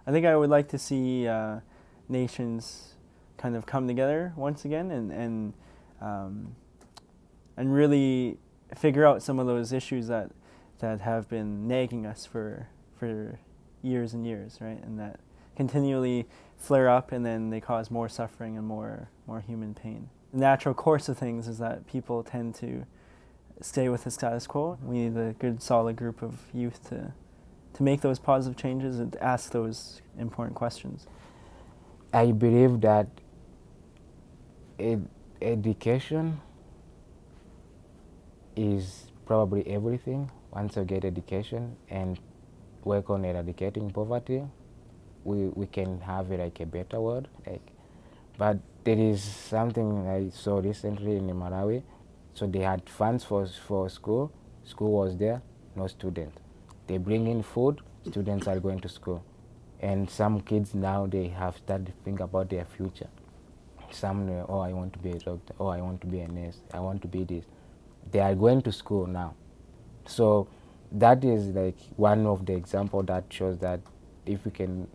I think I would like to see nations kind of come together once again um, and really figure out some of those issues that have been nagging us for years and years, right? And that continually flare up, and then they cause more suffering and more human pain. The natural course of things is that people tend to stay with the status quo. We need a good, solid group of youth to make those positive changes and to ask those important questions. I believe that education is probably everything. Once you get education and work on eradicating poverty, we can have like a better world. But there is something I saw recently in Malawi. So they had funds for school. School was there, no student. They bring in food, students are going to school. And some kids now, they have started to think about their future. Some, oh, I want to be a doctor, oh, I want to be a nurse, I want to be this. They are going to school now. So that is like one of the examples that shows that if we can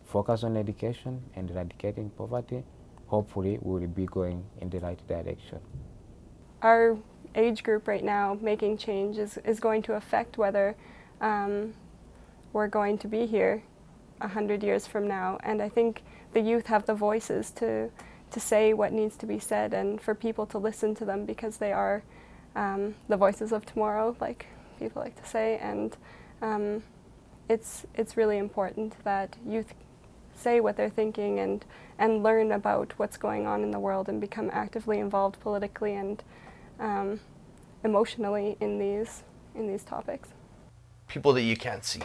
focus on education and eradicating poverty, hopefully we will be going in the right direction. Our age group right now making change is going to affect whether we're going to be here 100 years from now. And I think the youth have the voices to say what needs to be said and for people to listen to them, because they are the voices of tomorrow, like people like to say. And it's really important that youth say what they're thinking and learn about what's going on in the world and become actively involved politically and emotionally in these topics. People that you can't see.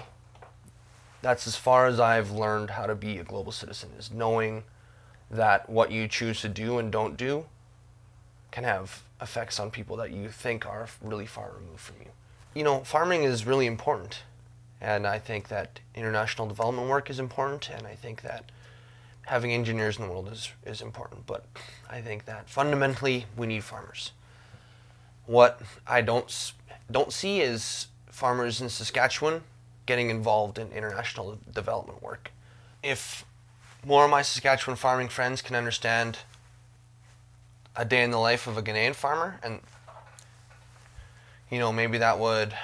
That's as far as I've learned how to be a global citizen, is knowing that what you choose to do and don't do can have effects on people that you think are really far removed from you. You know, farming is really important, and I think that international development work is important, and I think that having engineers in the world is important, but I think that fundamentally we need farmers. What I don't see is farmers in Saskatchewan getting involved in international development work. If more of my Saskatchewan farming friends can understand a day in the life of a Ghanaian farmer, and you know, maybe that would,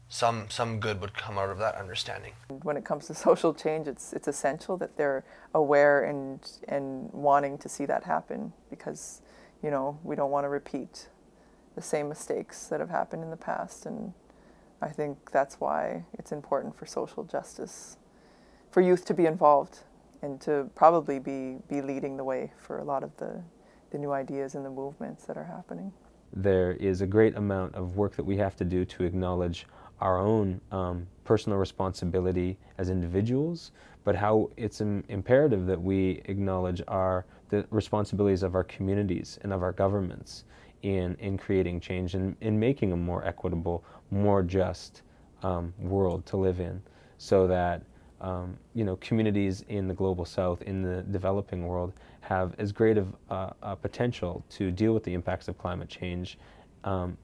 some good would come out of that understanding. When it comes to social change, it's essential that they're aware and wanting to see that happen, because you know, we don't want to repeat the same mistakes that have happened in the past. And I think that's why it's important for social justice, for youth to be involved and to probably be leading the way for a lot of the new ideas and the movements that are happening. There is a great amount of work that we have to do to acknowledge our own personal responsibility as individuals, but how it's imperative that we acknowledge the responsibilities of our communities and of our governments in creating change and in making a more equitable, more just world to live in, so that you know, communities in the global south, in the developing world, have as great of a potential to deal with the impacts of climate change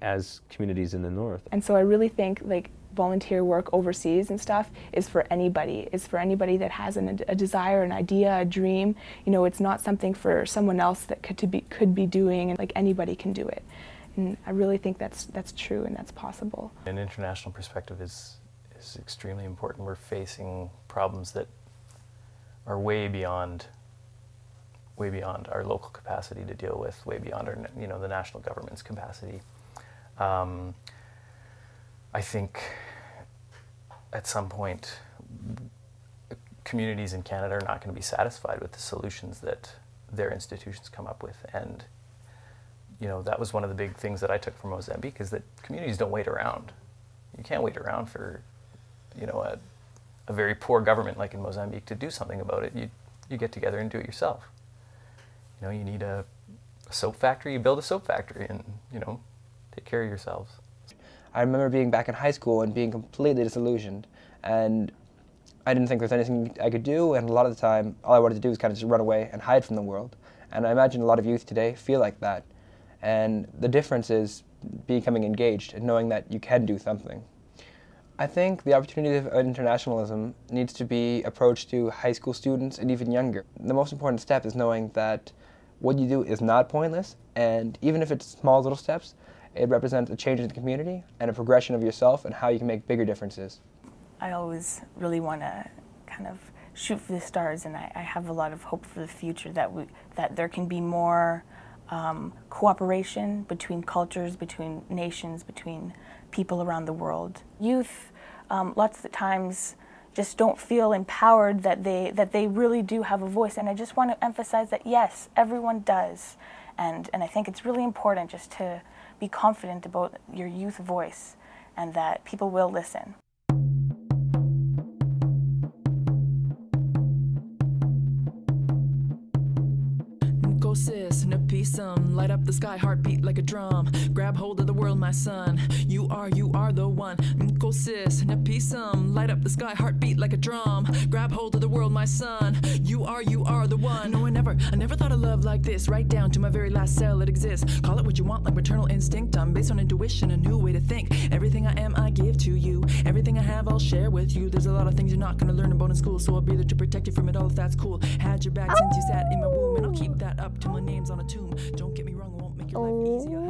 as communities in the north. And so I really think like volunteer work overseas and stuff is for anybody. It's for anybody that has a desire, an idea, a dream. You know, it's not something for someone else that could be doing, and like anybody can do it. And I really think that's true and that's possible. An international perspective is extremely important. We're facing problems that are way beyond our local capacity to deal with, way beyond our, you know, the national government's capacity. I think at some point communities in Canada are not going to be satisfied with the solutions that their institutions come up with. And you know, that was one of the big things that I took from Mozambique, is that communities don't wait around. You can't wait around for, you know, a very poor government like in Mozambique to do something about it. You get together and do it yourself. You know, you need a soap factory, you build a soap factory and, you know, take care of yourselves. I remember being back in high school and being completely disillusioned, and I didn't think there was anything I could do, and a lot of the time all I wanted to do was kind of just run away and hide from the world. And I imagine a lot of youth today feel like that. And the difference is becoming engaged and knowing that you can do something. I think the opportunity of internationalism needs to be approached to high school students and even younger. The most important step is knowing that what you do is not pointless, and even if it's small little steps, it represents a change in the community and a progression of yourself and how you can make bigger differences. I always really want to kind of shoot for the stars, and I have a lot of hope for the future that there can be more cooperation between cultures, between nations, between people around the world. Youth, lots of the times, just don't feel empowered that they really do have a voice, and I just want to emphasize that yes, everyone does, and I think it's really important just to be confident about your youth voice and that people will listen. Sis, napism, light up the sky, heartbeat like a drum. Grab hold of the world, my son. You are the one. Sis, napism, light up the sky, heartbeat like a drum. Grab hold of the world, my son. You are the one. No, I never thought of love like this. Right down to my very last cell, it exists. Call it what you want, like maternal instinct. I'm based on intuition, a new way to think. Everything I am, I give to you. Everything I have, I'll share with you. There's a lot of things you're not gonna learn about in school, so I'll be there to protect you from it all if that's cool. Had your back since you sat in my womb, and I'll keep that up till my name's on a tomb. Don't get me wrong, I won't make your life easier.